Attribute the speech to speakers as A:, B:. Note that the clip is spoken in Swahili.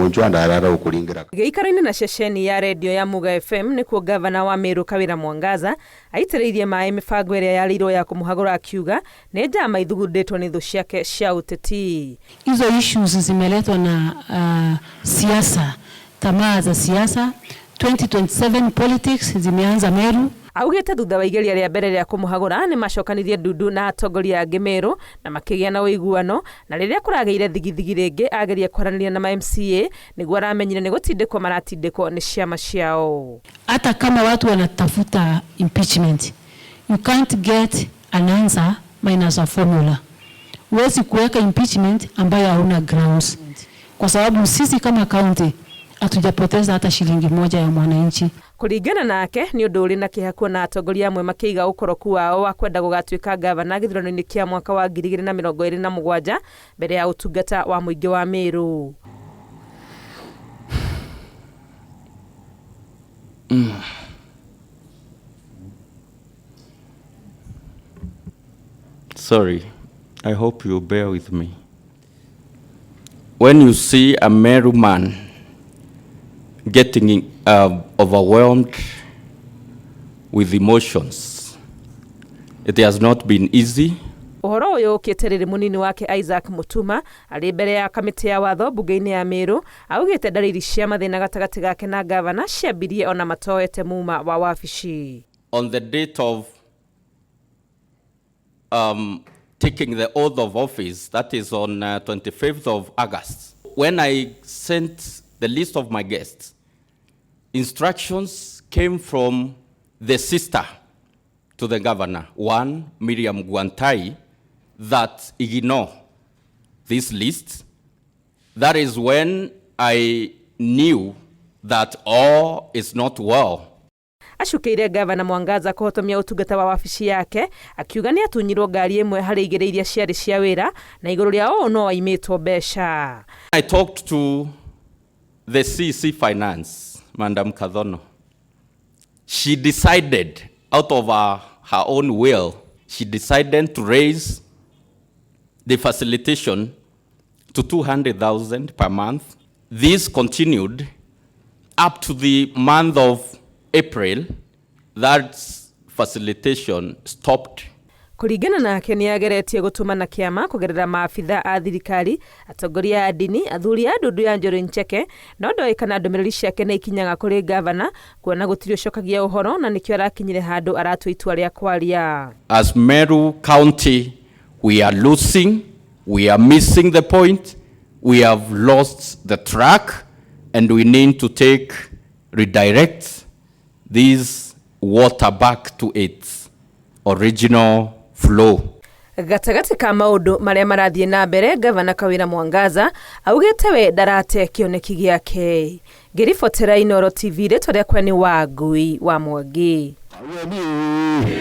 A: magonjwa ndarara ukuringira.
B: Gĩikaro-inĩ na ceceni ya redio ya Muga FM nĩkuo Ngabana wa Meru Kawira Mwangaza aitĩrĩirie maĩ mĩbango ĩrĩa yarĩirwo ya kũmũhagũra akiuga nĩ njama ithugundĩtwo nĩ thũ ciake cia ũteti.
C: Hizo issues zimeletwa na siasa, tamaa za siasa. 2027 politics zimeanza Meru.
B: Augĩte thutha wa igeria rĩa mbere rĩa kũmũhagũra nĩ macokanirie ndundu na atongoria angĩ Meru na makĩgĩa na ũiguano, na rĩrĩa kũragĩire thigithigi rĩngĩ ageria kwaranĩria na MCA nĩguo aramenyire nĩ gũtindĩkwo maratindĩkwo nĩ ciama ciao.
C: Hata kama watu wanatafuta impeachment, you can't get an answer minus a formula. Huwezi kuweka impeachment ambayo hauna grounds, kwa sababu sisi kama county hatujapoteza hata shilingi moja ya mwananchi.
B: Kũringana nake nĩ ũndũ ũrĩ na kĩeha kuona atongoria amwe makĩiga ũkoroku wao wa kwenda gũgatuĩka ngavana gĩthurano-inĩ kĩa mwaka wa 2027 mbere ya ũtungata wa mũingĩ wa Meru.
D: Sorry, I hope you bear with me. When you see a Meru man getting overwhelmed with emotions, it has not been easy.
B: Ũhoro ũyũ ũkĩeterere mũnini wake Isaac Mutuma arĩ mbere ya kamĩtĩ ya watho mbunge-inĩ ya Meru augĩte ndariri cia mathĩna gatagatĩ gake na ngavana ciambirie ona matoete muma wa wabici.
D: On the date of taking the oath of office, that is on 25th of August, when I sent the list of my guests, instructions came from the sister to the governor, one Miriam Guantai, that ignore this list. That is when I knew that all is not well.
B: Acukĩire Ngabana Mwangaza kũhotomia ũtungata wa wabici yake, akiuga nĩ atunyirwo ngari ĩmwe harĩ igĩrĩ iria ciarĩ cia wĩra na igũrũ rĩa ũũ no aimĩtwo mbeca.
D: I talked to the CC Finance, Madam Kadhono. She decided, out of her own will, she decided to raise the facilitation to 200,000 per month. This continued up to the month of April. That facilitation stopped.
B: Kũringana nake nĩ ageretie gũtũmana kĩama kũgerera maabitha a thirikari, atongoria a ndini, athuri a ndundu ya Njoro Ncheke, no ndoĩ kana ndũmĩrĩri ciake nĩ ikinyaga kũrĩ ngavana kuona gũtirĩ ũcokagia ũhoro na nĩkĩo arakinyire handũ aratua itua rĩa kwaria.
D: As Meru County, we are losing, we are missing the point, we have lost the track, and we need to redirect this water back to its original flow.
B: Gatagati ka maũndũ marĩa marathiĩ na mbere, Ngabana Kawira Mwangaza augĩte we ndarate kĩoneki gĩake. Ngĩribotera Inooro TV rĩtwa rĩakwa nĩ Wangui wa Mwangi.